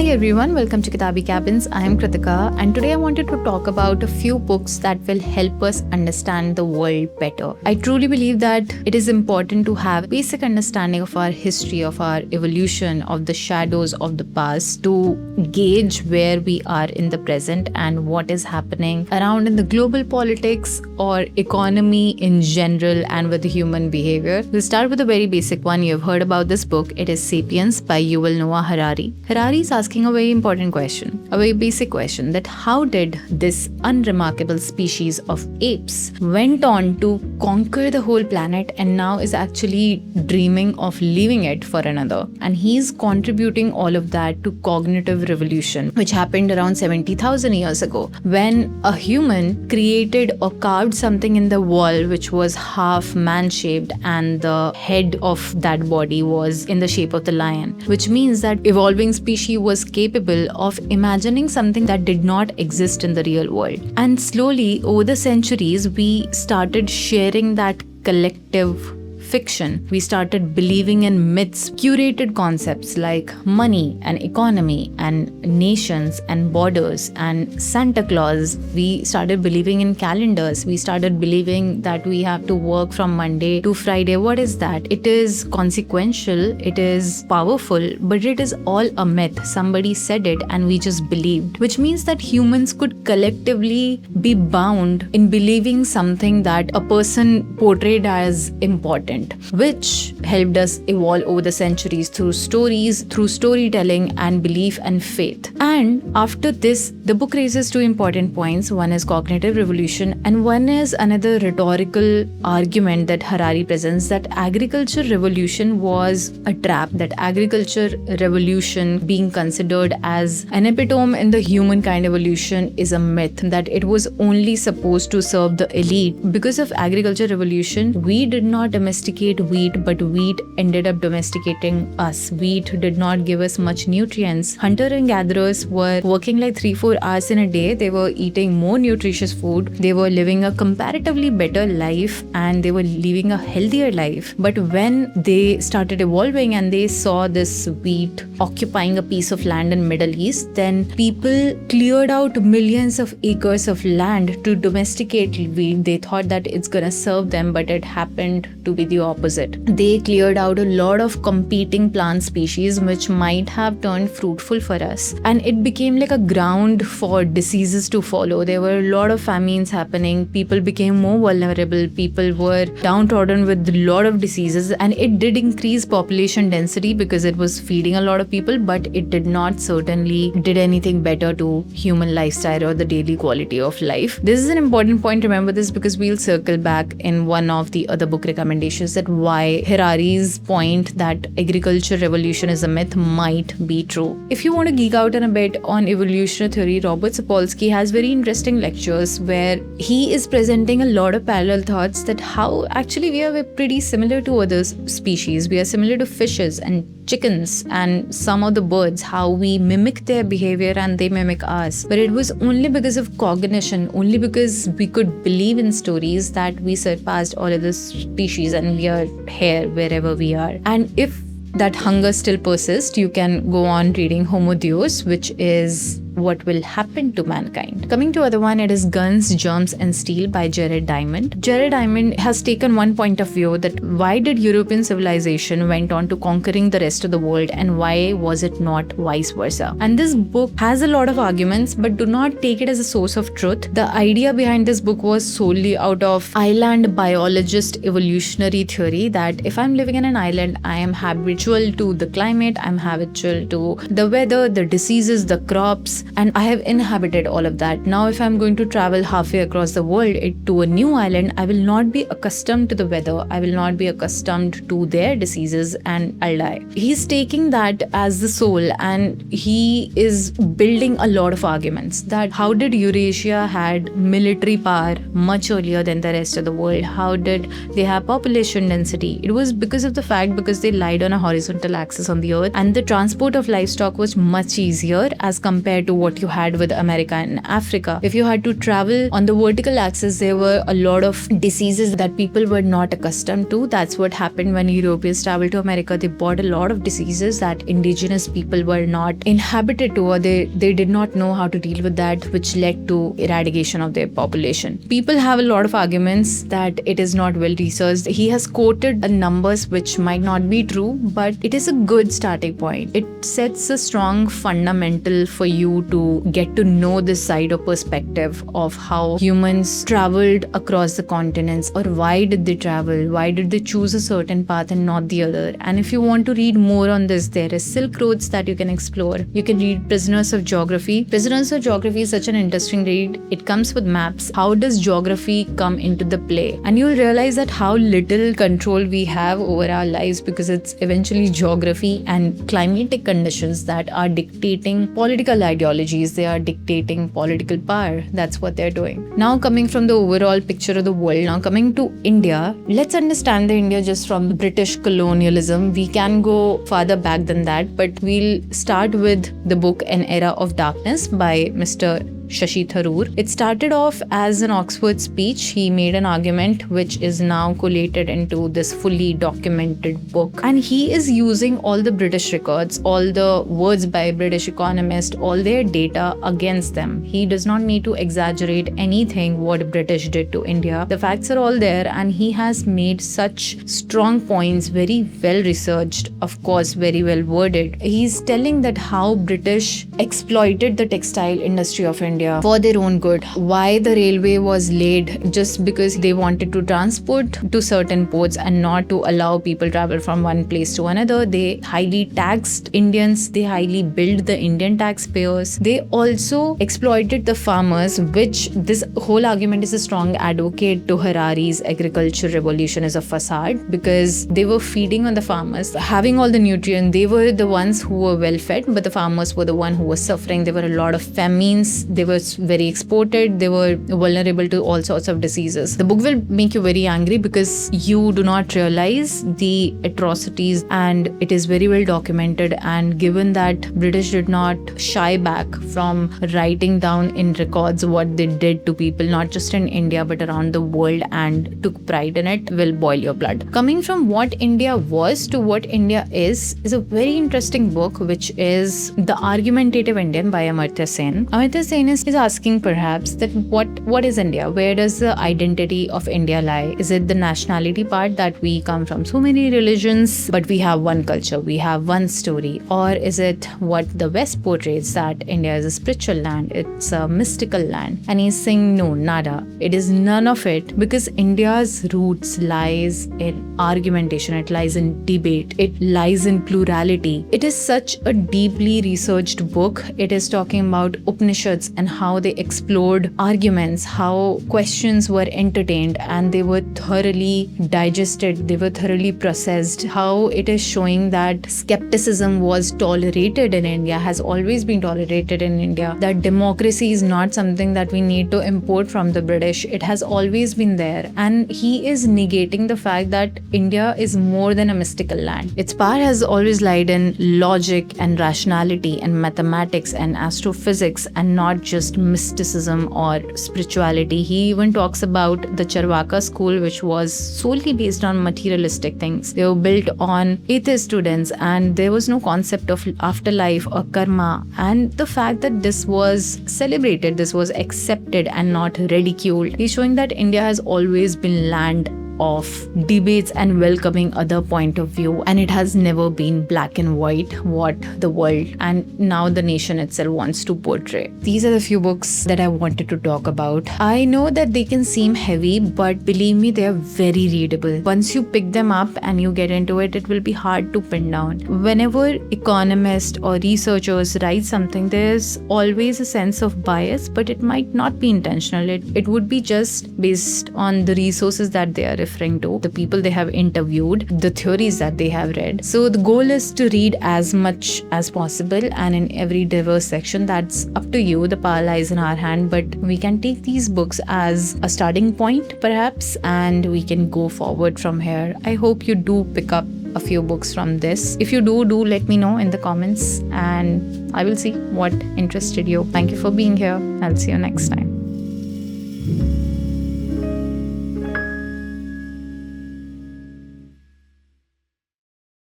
Hi everyone, welcome to Kitaabi Cabins. I am Kritika and today I wanted to talk about a few books that will help us understand the world better. I truly believe that it is important to have basic understanding of our history, of our evolution, of the shadows of the past to gauge where we are in the present and what is happening around in the global politics or economy in general and with human behavior. We'll start with a very basic one. You've heard about this book. It is Sapiens by Yuval Noah Harari. Harari is asking a very important question, a very basic question, that how did this unremarkable species of apes went on to conquer the whole planet and now is actually dreaming of leaving it for another. And he's contributing all of that to cognitive revolution, which happened around 70,000 years ago, when a human created or carved something in the wall which was half man-shaped and the head of that body was in the shape of the lion, which means that evolving species was capable of imagining something that did not exist in the real world. And slowly, over the centuries, we started sharing that collective fiction. We started believing in myths, curated concepts like money and economy and nations and borders and Santa Claus. We started believing in calendars. We started believing that we have to work from Monday to Friday. What is that? It is consequential, it is powerful, but it is all a myth. Somebody said it and we just believed, which means that humans could collectively be bound in believing something that a person portrayed as important, which helped us evolve over the centuries through stories, through storytelling and belief and faith. And after this, the book raises two important points. One is cognitive revolution and one is another rhetorical argument that Harari presents, that agriculture revolution was a trap, that agriculture revolution being considered as an epitome in the humankind evolution is a myth, that it was only supposed to serve the elite. Because of agriculture revolution, we did not domesticate wheat, but wheat ended up domesticating us. Wheat did not give us much nutrients. Hunter and gatherers were working like 3-4 hours in a day. They were eating more nutritious food. They were living a comparatively better life and they were living a healthier life. But when they started evolving and they saw this wheat occupying a piece of land in Middle East, then people cleared out millions of acres of land to domesticate wheat. They thought that it's gonna serve them, but it happened to be the opposite. They cleared out a lot of competing plant species which might have turned fruitful for us, and it became like a ground for diseases to follow. There were a lot of famines happening. People became more vulnerable. People were downtrodden with a lot of diseases, and it did increase population density because it was feeding a lot of people, but it did not certainly did anything better to human lifestyle or the daily quality of life. This is an important point. Remember this because we'll circle back in one of the other book recommendations that why Harari's point that agriculture revolution is a myth might be true. If you want to geek out on a bit on evolutionary theory, Robert Sapolsky has very interesting lectures where he is presenting a lot of parallel thoughts that how actually we are pretty similar to other species. We are similar to fishes and chickens and some of the birds, how we mimic their behavior and they mimic us. But it was only because of cognition, only because we could believe in stories that we surpassed all other species and we are here wherever we are. And if that hunger still persists, you can go on reading Homo Deus, which is what will happen to mankind. Coming to other one, it is Guns, Germs and Steel by Jared Diamond. Jared Diamond has taken one point of view that why did European civilization went on to conquering the rest of the world and why was it not vice versa? And this book has a lot of arguments, but do not take it as a source of truth. The idea behind this book was solely out of island biologist evolutionary theory that if I'm living in an island, I am habitual to the climate, I'm habitual to the weather, the diseases, the crops, and I have inhabited all of that. Now if I'm going to travel halfway across the world to a new island, I will not be accustomed to the weather, I will not be accustomed to their diseases and I'll die. He's taking that as the soul and he is building a lot of arguments that how did Eurasia had military power much earlier than the rest of the world? How did they have population density? It was because of the fact because they lied on a horizontal axis on the earth and the transport of livestock was much easier as compared to to what you had with America and Africa. If you had to travel on the vertical axis, there were a lot of diseases that people were not accustomed to. That's what happened when Europeans traveled to America. They brought a lot of diseases that indigenous people were not inhabited to, or they did not know how to deal with that, which led to eradication of their population. People have a lot of arguments that it is not well researched. He has quoted numbers which might not be true, but it is a good starting point. It sets a strong fundamental for you to get to know this side or perspective of how humans traveled across the continents, or why did they travel, why did they choose a certain path and not the other. And if you want to read more on this, there is Silk Roads that you can explore. You can read Prisoners of Geography. Prisoners of Geography is such an interesting read. It comes with maps. How does geography come into the play? And you'll realize that how little control we have over our lives, because it's eventually geography and climatic conditions that are dictating political ideologies. They are dictating political power. That's what they're doing. Now, coming from the overall picture of the world, now coming to India, let's understand the India just from British colonialism. We can go farther back than that, but we'll start with the book An Era of Darkness by Mr. Shashi Tharoor. It started off as an Oxford speech. He made an argument which is now collated into this fully documented book. And he is using all the British records, all the words by British economists, all their data against them. He does not need to exaggerate anything what British did to India. The facts are all there, and he has made such strong points, very well researched, of course, very well worded. He's telling that how British exploited the textile industry of India for their own good. Why the railway was laid just because they wanted to transport to certain ports and not to allow people travel from one place to another. They highly taxed Indians. They highly billed the Indian taxpayers. They also exploited the farmers, which this whole argument is a strong advocate to Harari's agriculture revolution as a facade, because they were feeding on the farmers, having all the nutrients. They were the ones who were well fed, but the farmers were the one who were suffering. There were a lot of famines. They were very exported. They were vulnerable to all sorts of diseases. The book will make you very angry because you do not realize the atrocities, and it is very well documented. And given that British did not shy back from writing down in records what they did to people, not just in India but around the world, and took pride in it, will boil your blood. Coming from what India was to what India is a very interesting book, which is The Argumentative Indian by Amartya Sen. Amartya Sen is asking perhaps that what is India? Where does the identity of India lie? Is it the nationality part, that we come from so many religions but we have one culture, we have one story? Or is it what the West portrays, that India is a spiritual land, it's a mystical land? And he's saying no, nada. It is none of it, because India's roots lies in argumentation, it lies in debate, it lies in plurality. It is such a deeply researched book. It is talking about Upanishads and how they explored arguments, how questions were entertained and they were thoroughly digested, they were thoroughly processed, how it is showing that skepticism was tolerated in India, has always been tolerated in India, that democracy is not something that we need to import from the British. It has always been there. And he is negating the fact that India is more than a mystical land. Its power has always lied in logic and rationality and mathematics and astrophysics, and not just mysticism or spirituality. He even talks about the Charvaka school, which was solely based on materialistic things. They were built on atheist students, and there was no concept of afterlife or karma. And the fact that this was celebrated, this was accepted and not ridiculed. He's showing that India has always been land of debates and welcoming other point of view, and it has never been black and white what the world and now the nation itself wants to portray. These are the few books that I wanted to talk about. I know that they can seem heavy, but believe me, they are very readable. Once you pick them up and you get into it, it will be hard to pin down. Whenever economists or researchers write something, there's always a sense of bias, but it might not be intentional. It would be just based on the resources that they are referring to, the people they have interviewed, the theories that they have read. So the goal is to read as much as possible, and in every diverse section. That's up to you. The power lies in our hand, but we can take these books as a starting point perhaps, and we can go forward from here. I hope you do pick up a few books from this. If you do let me know in the comments and I will see what interested you. Thank you for being here. I'll see you next time.